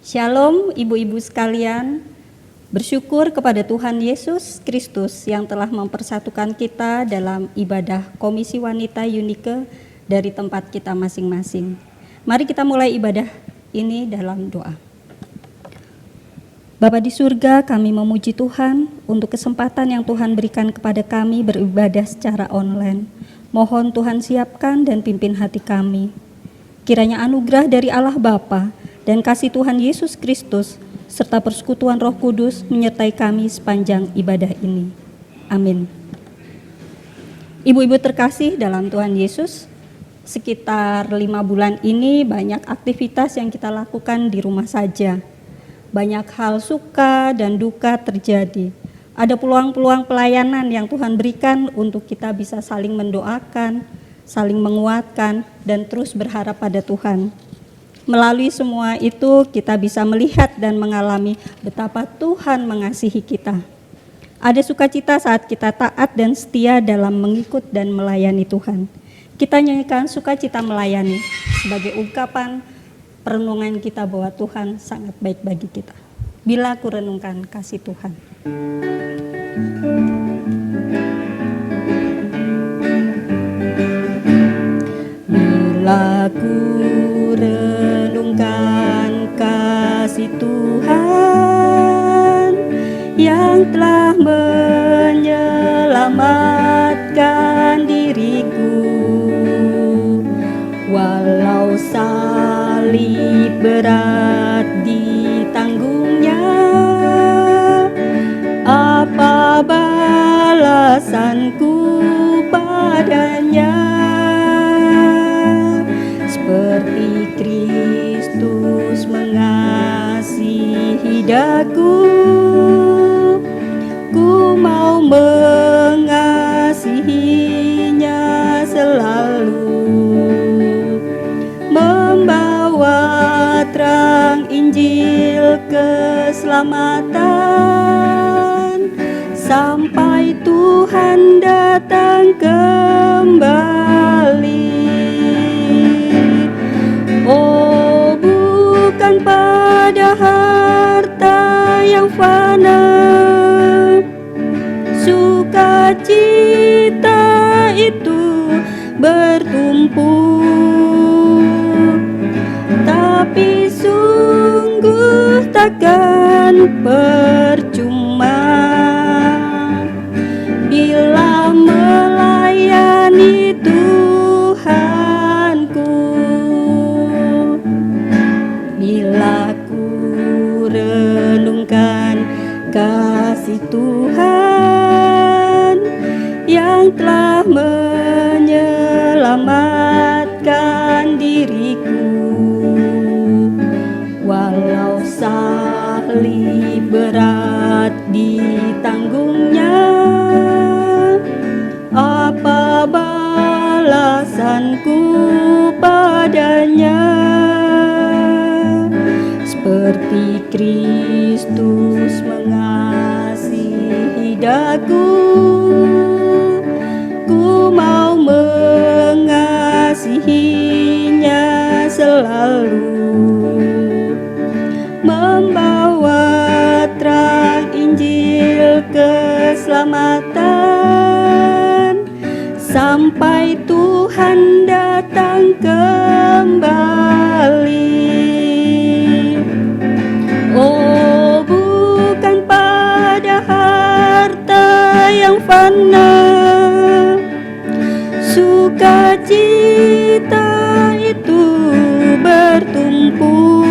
Shalom ibu-ibu sekalian, bersyukur kepada Tuhan Yesus Kristus yang telah mempersatukan kita dalam ibadah Komisi Wanita Unike dari tempat kita masing-masing. Mari kita mulai ibadah ini dalam doa. Bapa di surga, kami memuji Tuhan untuk kesempatan yang Tuhan berikan kepada kami beribadah secara online. Mohon Tuhan siapkan dan pimpin hati kami. Kiranya anugerah dari Allah Bapa dan kasih Tuhan Yesus Kristus serta persekutuan Roh Kudus menyertai kami sepanjang ibadah ini. Amin. Ibu-ibu terkasih dalam Tuhan Yesus, sekitar 5 bulan ini banyak aktivitas yang kita lakukan di rumah saja. Banyak hal suka dan duka terjadi. Ada peluang-peluang pelayanan yang Tuhan berikan untuk kita bisa saling mendoakan, saling menguatkan, dan terus berharap pada Tuhan. Melalui semua itu kita bisa melihat dan mengalami betapa Tuhan mengasihi kita. Ada sukacita saat kita taat dan setia dalam mengikut dan melayani Tuhan. Kita nyanyikan sukacita melayani sebagai ungkapan perenungan kita bahwa Tuhan sangat baik bagi kita. Bila ku renungkan kasih Tuhan. Bila ku renungkan kasih Tuhan yang telah menyelamatkan diriku, walau salib berat ditanggungnya, apa balasanku padanya? Seperti Kristus mengasihi daku, ku mau mengasihinya selalu, membawa terang Injil keselamatan sampai Tuhan datang kembali. Oh, bukan pada harta yang fana sukacita itu bertumpuk, tapi sungguh takkan percuma bila melayani Tuhanku. Bila ku renungkan kasih Tuhan yang telah menyelamatkan diriku, walau salib berat ditanggungnya, apa balasanku padanya? Seperti Kristus mengasihi daku, ku mau mengasihinya selalu, membawa terang Injil keselamatan sampai Tuhan datang kembali. Oh, bukan pada harta yang fana sukacita itu bertumpuk,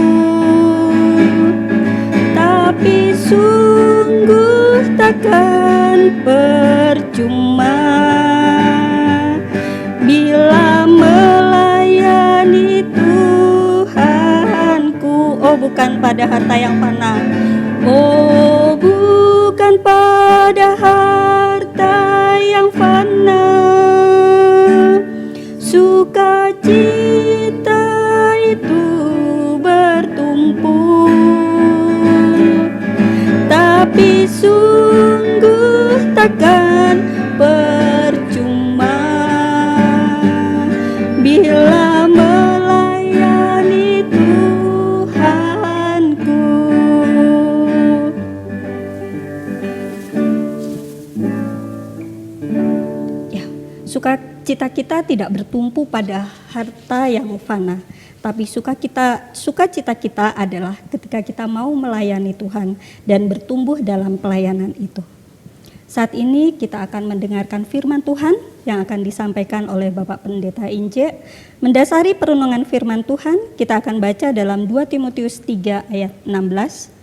tapi sungguh takkan percuma bila melayani Tuhanku. Oh, bukan pada harta yang fana. Oh, bukan pada harta yang fana sukacita itu bertumpuk, tapi sungguh takkan percuma bila melayani Tuhanku. Sukacita kita tidak bertumpu pada harta yang fana, tapi sukacita kita adalah ketika kita mau melayani Tuhan dan bertumbuh dalam pelayanan itu. Saat ini kita akan mendengarkan firman Tuhan yang akan disampaikan oleh Bapak Pendeta Inje. Mendasari perenungan firman Tuhan, kita akan baca dalam 2 Timotius 3 ayat 16.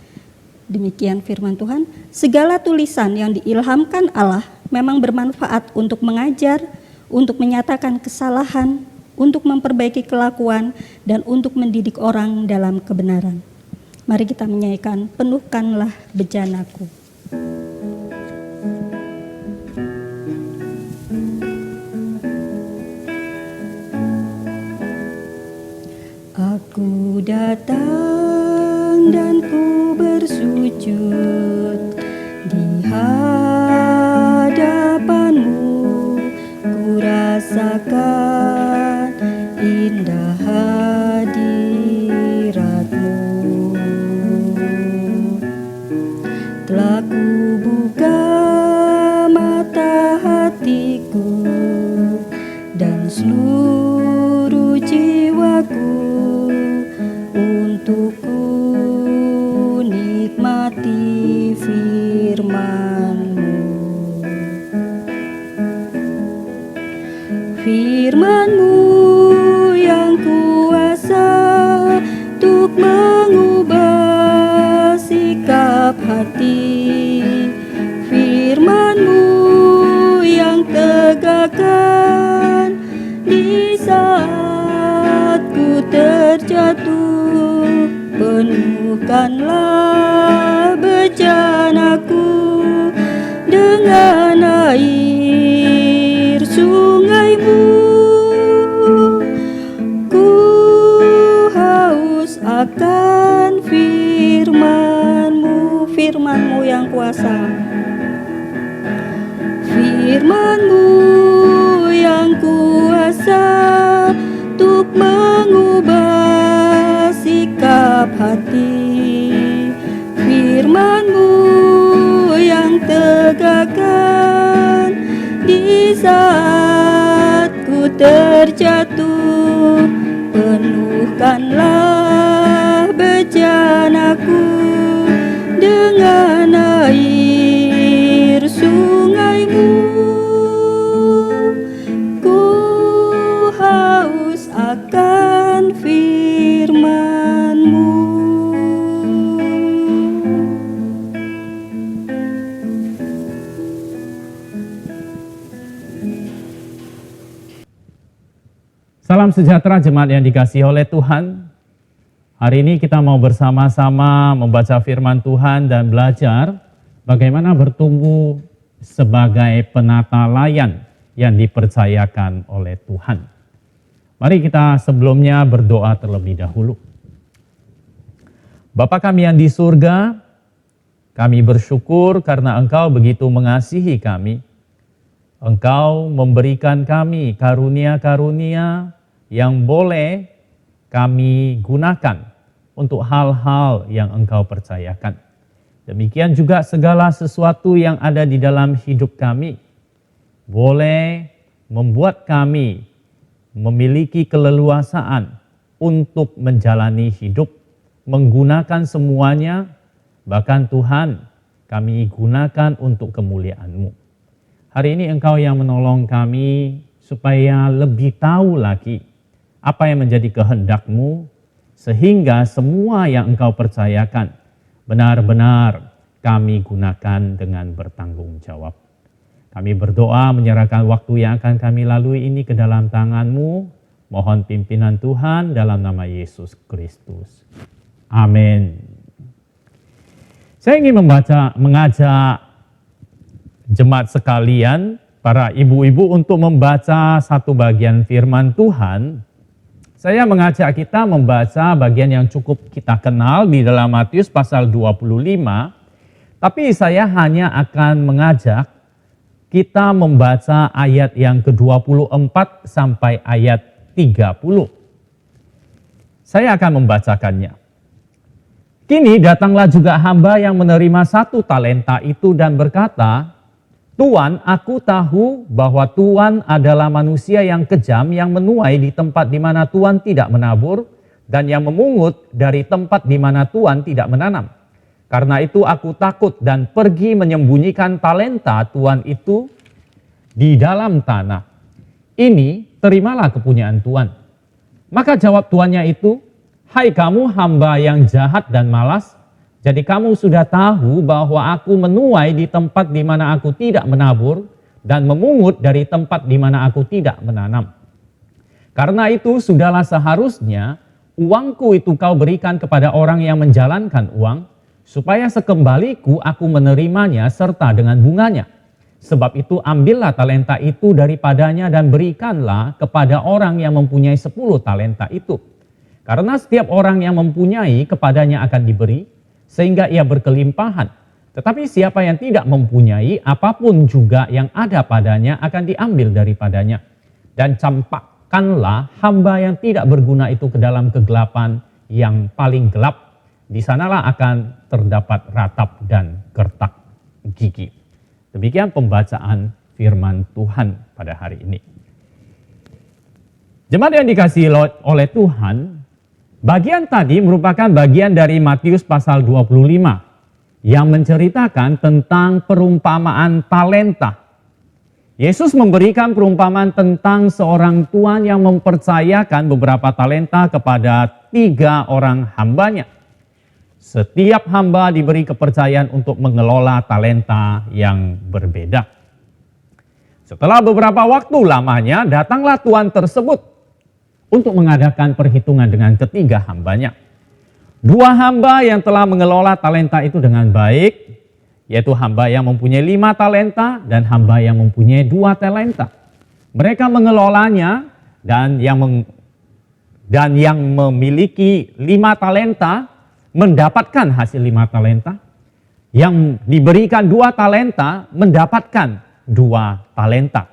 Demikian firman Tuhan, segala tulisan yang diilhamkan Allah memang bermanfaat untuk mengajar, untuk menyatakan kesalahan, untuk memperbaiki kelakuan, dan untuk mendidik orang dalam kebenaran. Mari kita menyanyikan penuhkanlah bejanaku. Aku datang dan ku bersujud di hadapanmu, ku rasakan indah hadiratmu. Telah ku buka mata hatiku dan seluruh jiwaku untuk ku nikmati firman-Mu. Firman-Mu yang kuasa untuk mengubah sikap hati. Firman-Mu yang tegakkan di saat ku terjatuh. Penuhkanlah bejanaku dengan air sungai-Mu. Ku haus akan firman-Mu, firman-Mu yang kuasa. Firman-Mu yang kuasa untuk mengubah sikap hati. Firman-Mu yang tegakkan di saat ku terjatuh. Penuhkanlah bejanaku dengan air sungai-Mu. Ku haus akan firman-Mu. Salam sejahtera jemaat yang dikasihi oleh Tuhan. Hari ini kita mau bersama-sama membaca firman Tuhan dan belajar bagaimana bertumbuh sebagai penata layan yang dipercayakan oleh Tuhan. Mari kita sebelumnya berdoa terlebih dahulu. Bapa kami yang di surga, kami bersyukur karena Engkau begitu mengasihi kami. Engkau memberikan kami karunia-karunia yang boleh kami gunakan untuk hal-hal yang Engkau percayakan. Demikian juga segala sesuatu yang ada di dalam hidup kami boleh membuat kami memiliki keleluasaan untuk menjalani hidup, menggunakan semuanya, bahkan Tuhan kami gunakan untuk kemuliaan-Mu. Hari ini Engkau yang menolong kami supaya lebih tahu lagi apa yang menjadi kehendak-Mu, sehingga semua yang Engkau percayakan benar-benar kami gunakan dengan bertanggung jawab. Kami berdoa menyerahkan waktu yang akan kami lalui ini ke dalam tangan-Mu. Mohon pimpinan Tuhan dalam nama Yesus Kristus. Amin. Saya ingin mengajak jemaat sekalian, para ibu-ibu untuk membaca satu bagian firman Tuhan. Saya mengajak kita membaca bagian yang cukup kita kenal di dalam Matius pasal 25. Tapi saya hanya akan mengajak kita membaca ayat yang ke-24 sampai ayat 30. Saya akan membacakannya. Kini datanglah juga hamba yang menerima 1 talenta itu dan berkata, Tuan, aku tahu bahwa Tuan adalah manusia yang kejam, yang menuai di tempat di mana Tuan tidak menabur, dan yang memungut dari tempat di mana Tuan tidak menanam. Karena itu aku takut dan pergi menyembunyikan talenta Tuan itu di dalam tanah. Ini terimalah kepunyaan Tuan. Maka jawab tuannya itu, hai kamu hamba yang jahat dan malas, jadi kamu sudah tahu bahwa aku menuai di tempat di mana aku tidak menabur dan memungut dari tempat di mana aku tidak menanam. Karena itu sudahlah seharusnya uangku itu kau berikan kepada orang yang menjalankan uang, supaya sekembaliku aku menerimanya serta dengan bunganya. Sebab itu ambillah talenta itu daripadanya dan berikanlah kepada orang yang mempunyai 10 talenta itu. Karena setiap orang yang mempunyai kepadanya akan diberi, sehingga ia berkelimpahan. Tetapi siapa yang tidak mempunyai, apapun juga yang ada padanya akan diambil daripadanya. Dan campakkanlah hamba yang tidak berguna itu ke dalam kegelapan yang paling gelap. Di sanalah akan terdapat ratap dan gertak gigi. Demikian pembacaan firman Tuhan pada hari ini. Jemaat yang dikasihi oleh Tuhan, bagian tadi merupakan bagian dari Matius pasal 25 yang menceritakan tentang perumpamaan talenta. Yesus memberikan perumpamaan tentang seorang tuan yang mempercayakan beberapa talenta kepada 3 orang hambanya. Setiap hamba diberi kepercayaan untuk mengelola talenta yang berbeda. Setelah beberapa waktu lamanya, datanglah tuan tersebut untuk mengadakan perhitungan dengan ketiga hambanya. 2 hamba yang telah mengelola talenta itu dengan baik, yaitu hamba yang mempunyai 5 talenta dan hamba yang mempunyai 2 talenta. Mereka mengelolanya dan yang memiliki 5 talenta mendapatkan hasil 5 talenta. Yang diberikan 2 talenta mendapatkan 2 talenta.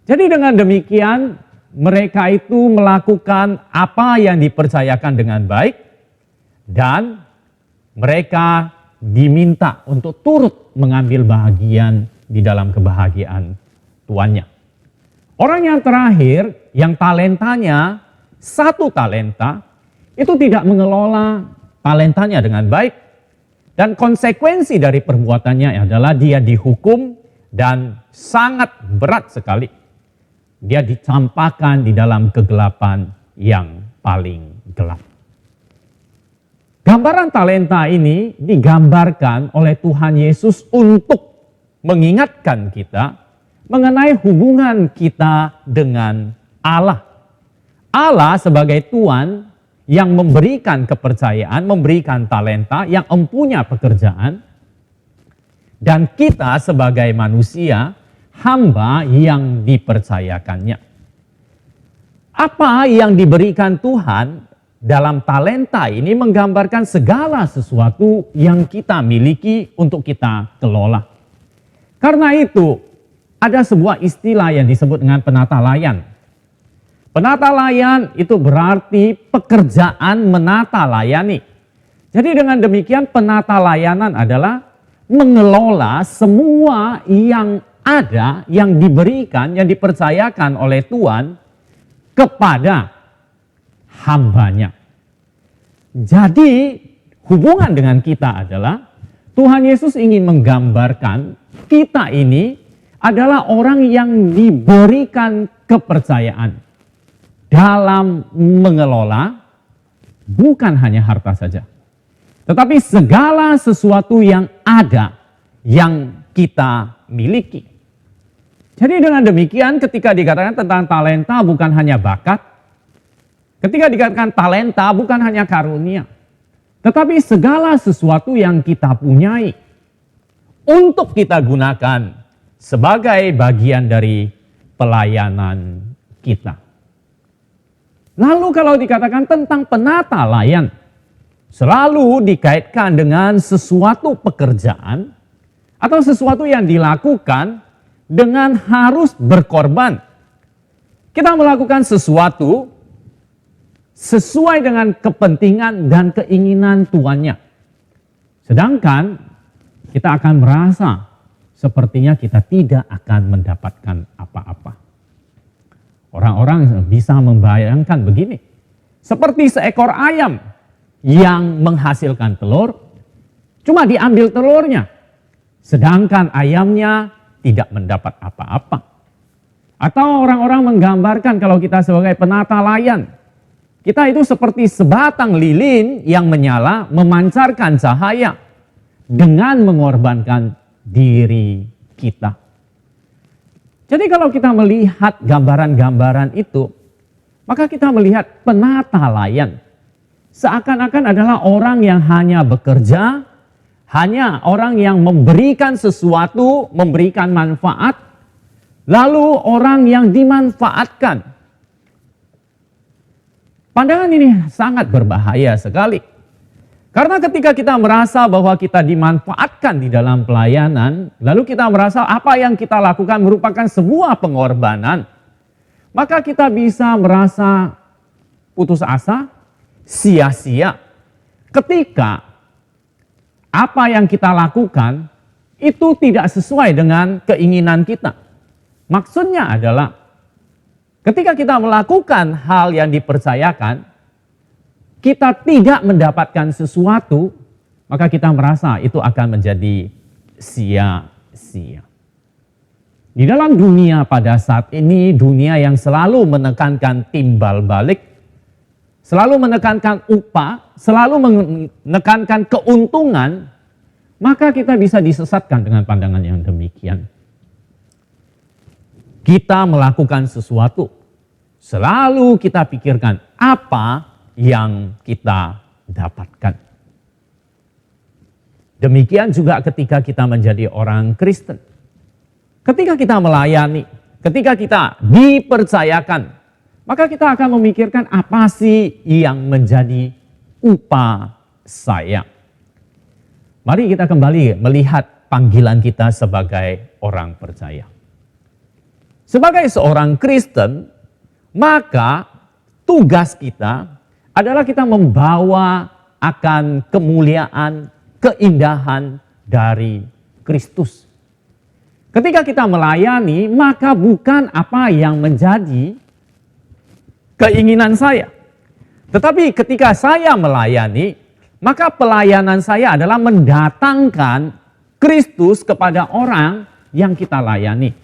Jadi dengan demikian mereka itu melakukan apa yang dipercayakan dengan baik dan mereka diminta untuk turut mengambil bagian di dalam kebahagiaan tuannya. Orang yang terakhir yang talentanya 1 talenta itu tidak mengelola talentanya dengan baik dan konsekuensi dari perbuatannya adalah dia dihukum dan sangat berat sekali. Dia dicampakkan di dalam kegelapan yang paling gelap. Gambaran talenta ini digambarkan oleh Tuhan Yesus untuk mengingatkan kita mengenai hubungan kita dengan Allah. Allah sebagai Tuhan yang memberikan kepercayaan, memberikan talenta, yang empunya pekerjaan. Dan kita sebagai manusia, hamba yang dipercayakannya. Apa yang diberikan Tuhan dalam talenta ini menggambarkan segala sesuatu yang kita miliki untuk kita kelola. Karena itu ada sebuah istilah yang disebut dengan penata layan. Penata layan itu berarti pekerjaan menata layani. Jadi dengan demikian penata layanan adalah mengelola semua yang ada, yang diberikan, yang dipercayakan oleh Tuhan kepada hambanya. Jadi hubungan dengan kita adalah Tuhan Yesus ingin menggambarkan kita ini adalah orang yang diberikan kepercayaan dalam mengelola bukan hanya harta saja, tetapi segala sesuatu yang ada yang kita miliki. Jadi dengan demikian ketika dikatakan tentang talenta bukan hanya bakat, ketika dikatakan talenta bukan hanya karunia, tetapi segala sesuatu yang kita punyai untuk kita gunakan sebagai bagian dari pelayanan kita. Lalu kalau dikatakan tentang penata layan, selalu dikaitkan dengan sesuatu pekerjaan atau sesuatu yang dilakukan dengan harus berkorban. Kita melakukan sesuatu sesuai dengan kepentingan dan keinginan tuannya. Sedangkan kita akan merasa sepertinya kita tidak akan mendapatkan apa-apa. Orang-orang bisa membayangkan begini, seperti seekor ayam yang menghasilkan telur, cuma diambil telurnya, sedangkan ayamnya tidak mendapat apa-apa. Atau orang-orang menggambarkan kalau kita sebagai penata layan, kita itu seperti sebatang lilin yang menyala memancarkan cahaya dengan mengorbankan diri kita. Jadi kalau kita melihat gambaran-gambaran itu, maka kita melihat penata layan seakan-akan adalah orang yang hanya bekerja, hanya orang yang memberikan sesuatu, memberikan manfaat, lalu orang yang dimanfaatkan. Pandangan ini sangat berbahaya sekali. Karena ketika kita merasa bahwa kita dimanfaatkan di dalam pelayanan, lalu kita merasa apa yang kita lakukan merupakan sebuah pengorbanan, maka kita bisa merasa putus asa, sia-sia. Ketika apa yang kita lakukan itu tidak sesuai dengan keinginan kita. Maksudnya adalah ketika kita melakukan hal yang dipercayakan, kita tidak mendapatkan sesuatu, maka kita merasa itu akan menjadi sia-sia. Di dalam dunia pada saat ini, dunia yang selalu menekankan timbal balik, selalu menekankan upah, selalu menekankan keuntungan, maka kita bisa disesatkan dengan pandangan yang demikian. Kita melakukan sesuatu, selalu kita pikirkan apa yang kita dapatkan. Demikian juga ketika kita menjadi orang Kristen. Ketika kita melayani, ketika kita dipercayakan, maka kita akan memikirkan apa sih yang menjadi upah saya. Mari kita kembali melihat panggilan kita sebagai orang percaya. Sebagai seorang Kristen, maka tugas kita adalah kita membawa akan kemuliaan, keindahan dari Kristus. Ketika kita melayani, maka bukan apa yang menjadi keinginan saya. Tetapi ketika saya melayani, maka pelayanan saya adalah mendatangkan Kristus kepada orang yang kita layani.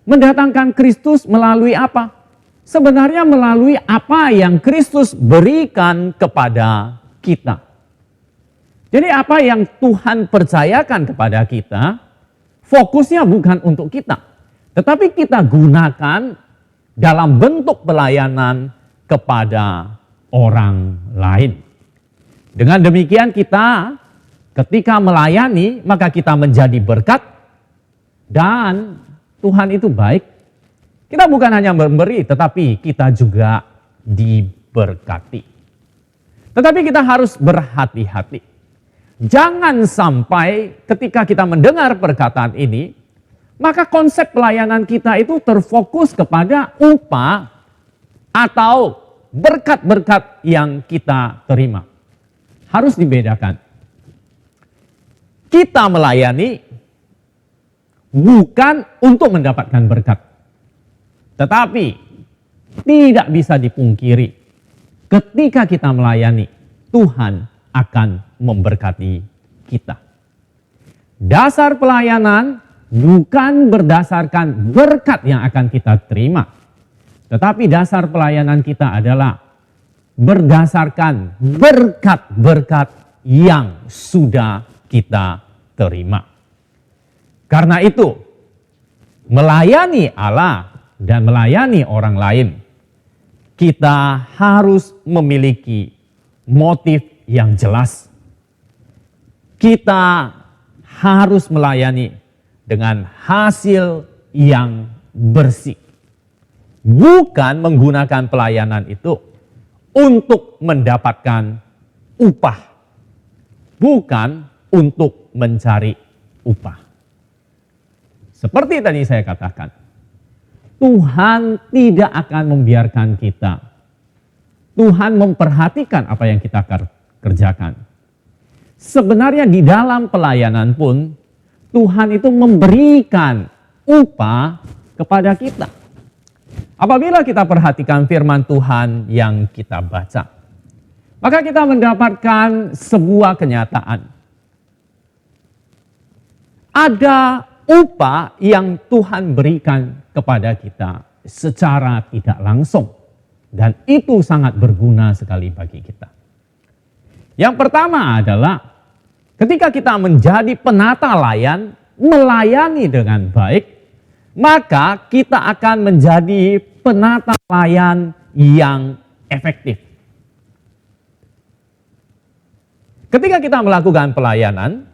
Mendatangkan Kristus melalui apa? Sebenarnya melalui apa yang Kristus berikan kepada kita. Jadi apa yang Tuhan percayakan kepada kita, fokusnya bukan untuk kita. Tetapi kita gunakan dalam bentuk pelayanan kepada orang lain. Dengan demikian kita ketika melayani, maka kita menjadi berkat dan Tuhan itu baik. Kita bukan hanya memberi, tetapi kita juga diberkati. Tetapi kita harus berhati-hati. Jangan sampai ketika kita mendengar perkataan ini, maka konsep pelayanan kita itu terfokus kepada upah atau berkat-berkat yang kita terima. Harus dibedakan. Kita melayani bukan untuk mendapatkan berkat. Tetapi tidak bisa dipungkiri, ketika kita melayani, Tuhan akan memberkati kita. Dasar pelayanan bukan berdasarkan berkat yang akan kita terima, tetapi dasar pelayanan kita adalah berdasarkan berkat-berkat yang sudah kita terima. Karena itu, melayani Allah dan melayani orang lain, kita harus memiliki motif yang jelas. Kita harus melayani dengan hasil yang bersih. Bukan menggunakan pelayanan itu untuk mendapatkan upah. Bukan untuk mencari upah. Seperti tadi saya katakan, Tuhan tidak akan membiarkan kita. Tuhan memperhatikan apa yang kita kerjakan. Sebenarnya di dalam pelayanan pun, Tuhan itu memberikan upah kepada kita. Apabila kita perhatikan firman Tuhan yang kita baca, maka kita mendapatkan sebuah kenyataan. Ada upah yang Tuhan berikan kepada kita secara tidak langsung. Dan itu sangat berguna sekali bagi kita. Yang pertama adalah ketika kita menjadi penata layan, melayani dengan baik, maka kita akan menjadi penata layan yang efektif. Ketika kita melakukan pelayanan,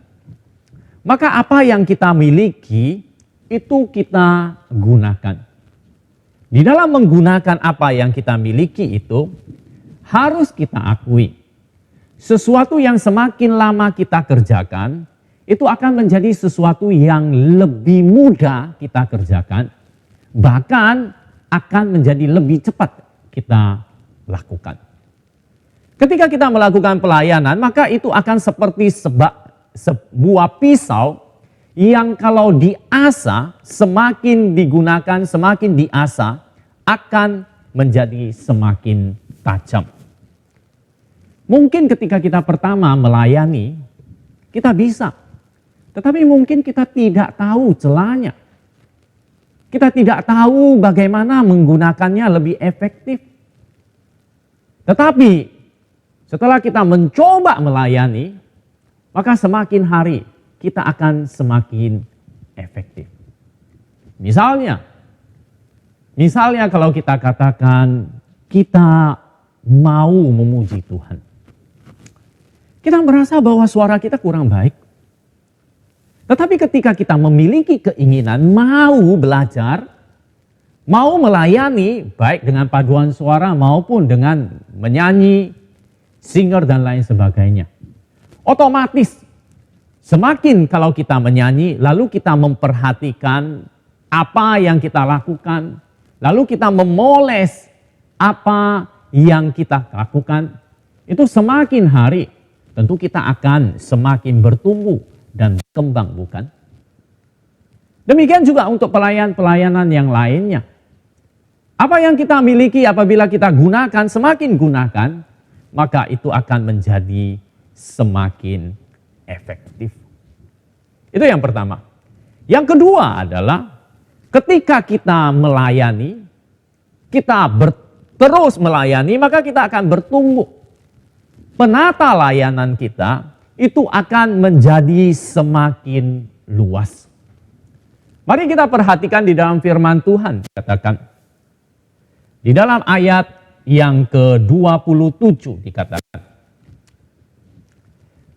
maka apa yang kita miliki itu kita gunakan. Di dalam menggunakan apa yang kita miliki itu, harus kita akui, sesuatu yang semakin lama kita kerjakan, itu akan menjadi sesuatu yang lebih mudah kita kerjakan, bahkan akan menjadi lebih cepat kita lakukan. Ketika kita melakukan pelayanan, maka itu akan seperti sebuah pisau yang kalau diasah, semakin digunakan, semakin diasah, akan menjadi semakin tajam. Mungkin ketika kita pertama melayani, kita bisa. Tetapi mungkin kita tidak tahu celahnya. Kita tidak tahu bagaimana menggunakannya lebih efektif. Tetapi setelah kita mencoba melayani, maka semakin hari kita akan semakin efektif. Misalnya kalau kita katakan kita mau memuji Tuhan. Kita merasa bahwa suara kita kurang baik. Tetapi ketika kita memiliki keinginan mau belajar, mau melayani baik dengan paduan suara maupun dengan menyanyi, singer dan lain sebagainya. Otomatis semakin kalau kita menyanyi, lalu kita memperhatikan apa yang kita lakukan, lalu kita memoles apa yang kita lakukan, itu semakin hari tentu kita akan semakin bertumbuh dan berkembang, bukan? Demikian juga untuk pelayanan yang lainnya. Apa yang kita miliki apabila kita gunakan, semakin gunakan, maka itu akan menjadi semakin efektif. Itu yang pertama. Yang kedua adalah ketika kita melayani, kita terus melayani, maka kita akan bertumbuh. Penata layanan kita itu akan menjadi semakin luas. Mari kita perhatikan di dalam firman Tuhan, katakan di dalam ayat yang ke-27 dikatakan,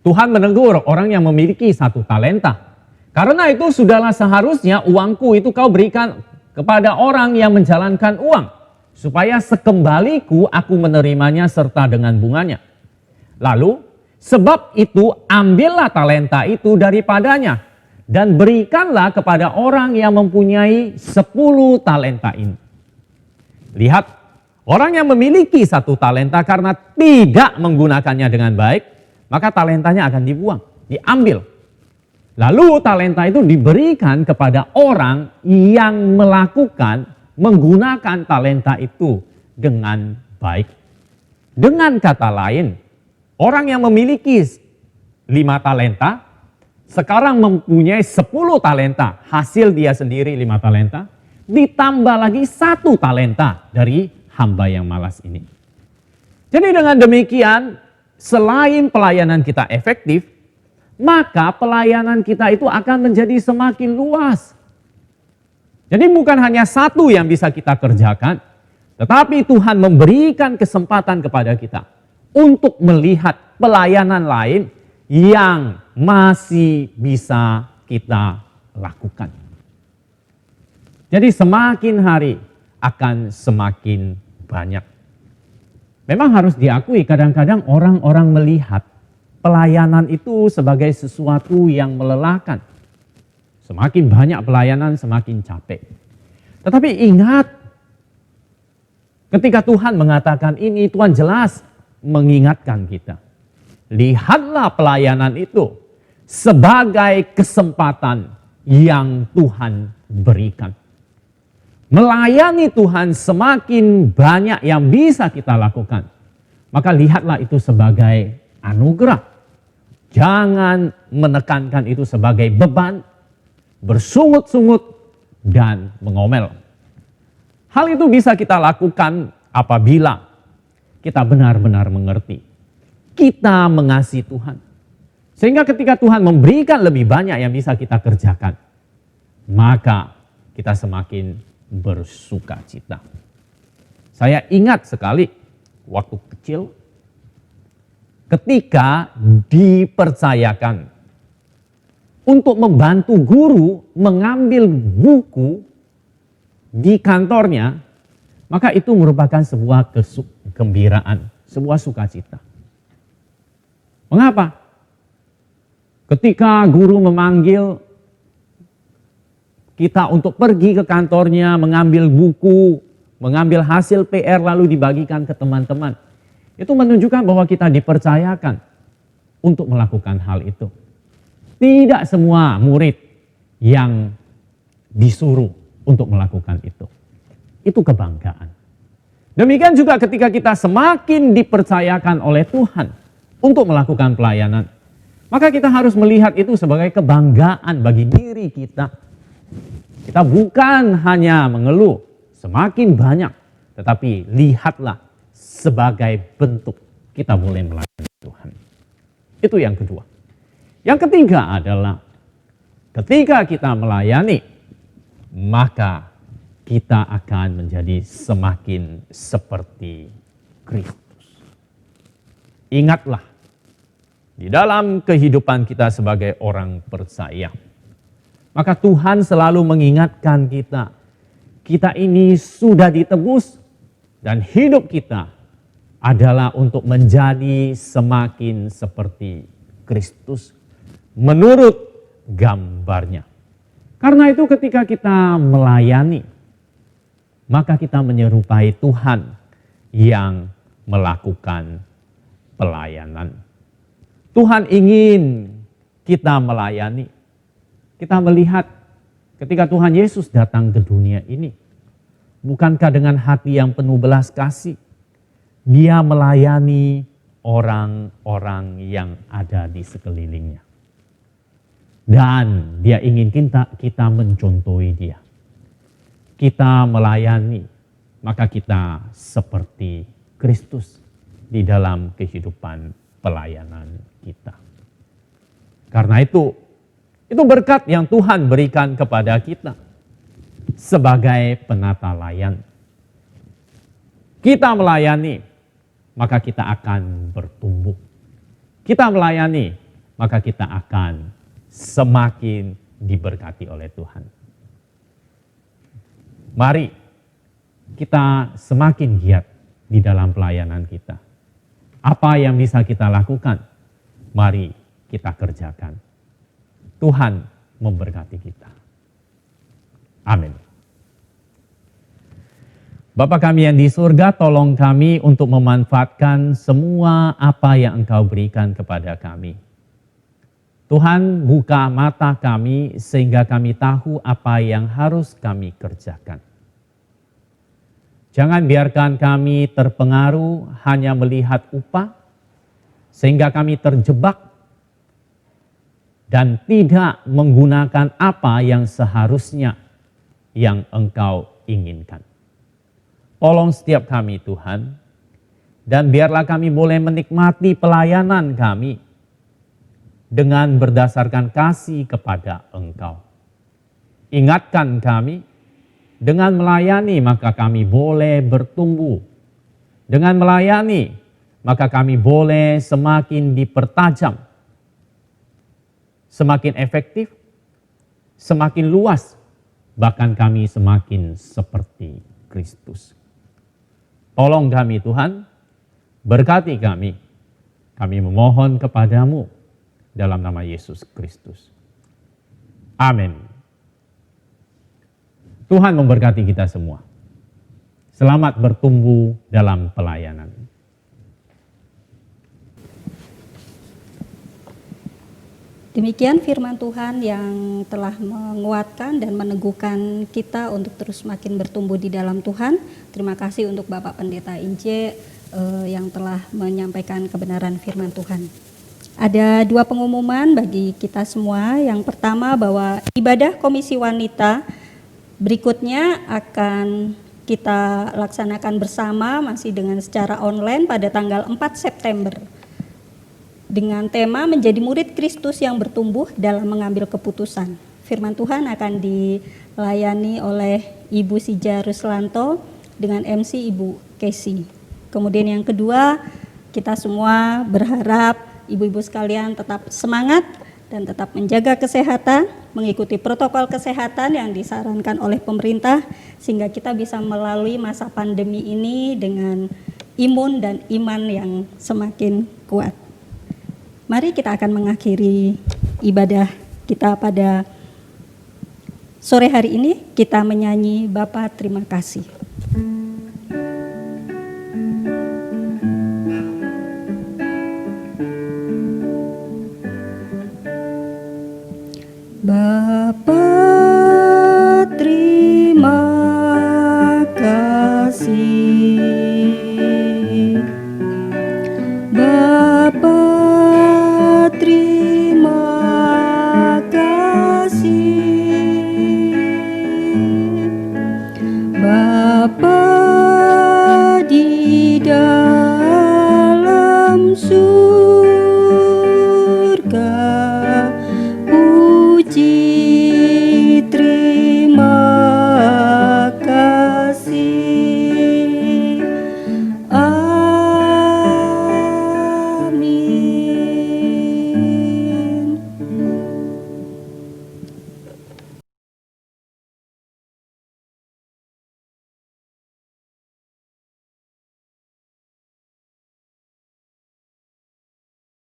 Tuhan menegur orang yang memiliki 1 talenta. Karena itu sudahlah seharusnya uangku itu kau berikan kepada orang yang menjalankan uang, supaya sekembaliku aku menerimanya serta dengan bunganya. Lalu sebab itu ambillah talenta itu daripadanya dan berikanlah kepada orang yang mempunyai 10 talenta ini. Lihat, orang yang memiliki 1 talenta karena tidak menggunakannya dengan baik, maka talentanya akan dibuang, diambil. Lalu talenta itu diberikan kepada orang yang menggunakan talenta itu dengan baik. Dengan kata lain, orang yang memiliki 5 talenta, sekarang mempunyai 10 talenta, hasil dia sendiri 5 talenta, ditambah lagi 1 talenta dari hamba yang malas ini. Jadi dengan demikian, selain pelayanan kita efektif, maka pelayanan kita itu akan menjadi semakin luas. Jadi bukan hanya 1 yang bisa kita kerjakan, tetapi Tuhan memberikan kesempatan kepada kita untuk melihat pelayanan lain yang masih bisa kita lakukan. Jadi semakin hari akan semakin banyak. Memang harus diakui kadang-kadang orang-orang melihat pelayanan itu sebagai sesuatu yang melelahkan. Semakin banyak pelayanan semakin capek. Tetapi ingat, ketika Tuhan mengatakan ini, Tuhan jelas mengingatkan kita. Lihatlah pelayanan itu sebagai kesempatan yang Tuhan berikan. Melayani Tuhan semakin banyak yang bisa kita lakukan, maka lihatlah itu sebagai anugerah. Jangan menekankan itu sebagai beban, bersungut-sungut, dan mengomel. Hal itu bisa kita lakukan apabila kita benar-benar mengerti. Kita mengasihi Tuhan. Sehingga ketika Tuhan memberikan lebih banyak yang bisa kita kerjakan, maka kita semakin bersuka cita. Saya ingat sekali waktu kecil ketika dipercayakan untuk membantu guru mengambil buku di kantornya, maka itu merupakan sebuah kegembiraan, sebuah sukacita. Mengapa? Ketika guru memanggil kita untuk pergi ke kantornya, mengambil buku, mengambil hasil PR lalu dibagikan ke teman-teman. Itu menunjukkan bahwa kita dipercayakan untuk melakukan hal itu. Tidak semua murid yang disuruh untuk melakukan itu. Itu kebanggaan. Demikian juga ketika kita semakin dipercayakan oleh Tuhan untuk melakukan pelayanan, maka kita harus melihat itu sebagai kebanggaan bagi diri kita. Kita bukan hanya mengeluh semakin banyak, tetapi lihatlah sebagai bentuk kita boleh melayani Tuhan. Itu yang kedua. Yang ketiga adalah ketika kita melayani, maka kita akan menjadi semakin seperti Kristus. Ingatlah, di dalam kehidupan kita sebagai orang percaya, maka Tuhan selalu mengingatkan kita, kita ini sudah ditebus dan hidup kita adalah untuk menjadi semakin seperti Kristus menurut gambarnya. Karena itu ketika kita melayani, maka kita menyerupai Tuhan yang melakukan pelayanan. Tuhan ingin kita melayani. Kita melihat ketika Tuhan Yesus datang ke dunia ini, bukankah dengan hati yang penuh belas kasih, Dia melayani orang-orang yang ada di sekelilingnya. Dan Dia ingin kita mencontohi Dia. Kita melayani, maka kita seperti Kristus di dalam kehidupan pelayanan kita. Karena itu berkat yang Tuhan berikan kepada kita sebagai penata layan. Kita melayani, maka kita akan bertumbuh. Kita melayani, maka kita akan semakin diberkati oleh Tuhan. Mari kita semakin giat di dalam pelayanan kita. Apa yang bisa kita lakukan, mari kita kerjakan. Tuhan memberkati kita. Amin. Bapa kami yang di surga, tolong kami untuk memanfaatkan semua apa yang Engkau berikan kepada kami. Tuhan, buka mata kami sehingga kami tahu apa yang harus kami kerjakan. Jangan biarkan kami terpengaruh hanya melihat upah sehingga kami terjebak dan tidak menggunakan apa yang seharusnya yang Engkau inginkan. Tolong setiap kami Tuhan, dan biarlah kami boleh menikmati pelayanan kami dengan berdasarkan kasih kepada Engkau. Ingatkan kami, dengan melayani maka kami boleh bertumbuh. Dengan melayani maka kami boleh semakin dipertajam, semakin efektif, semakin luas, bahkan kami semakin seperti Kristus. Tolong kami Tuhan, berkati kami. Kami memohon kepadamu dalam nama Yesus Kristus. Amin. Tuhan memberkati kita semua. Selamat bertumbuh dalam pelayanan. Demikian firman Tuhan yang telah menguatkan dan meneguhkan kita untuk terus makin bertumbuh di dalam Tuhan. Terima kasih untuk Bapak Pendeta Ince yang telah menyampaikan kebenaran firman Tuhan. Ada 2 pengumuman bagi kita semua. Yang pertama bahwa ibadah Komisi Wanita berikutnya akan kita laksanakan bersama masih dengan secara online pada tanggal 4 September. Dengan tema menjadi murid Kristus yang bertumbuh dalam mengambil keputusan. Firman Tuhan akan dilayani oleh Ibu Sija Ruslanto dengan MC Ibu Casey. Kemudian yang kedua, kita semua berharap ibu-ibu sekalian tetap semangat dan tetap menjaga kesehatan, mengikuti protokol kesehatan yang disarankan oleh pemerintah sehingga kita bisa melalui masa pandemi ini dengan imun dan iman yang semakin kuat. Mari kita akan mengakhiri ibadah kita pada sore hari ini. Kita menyanyi Bapa terima kasih.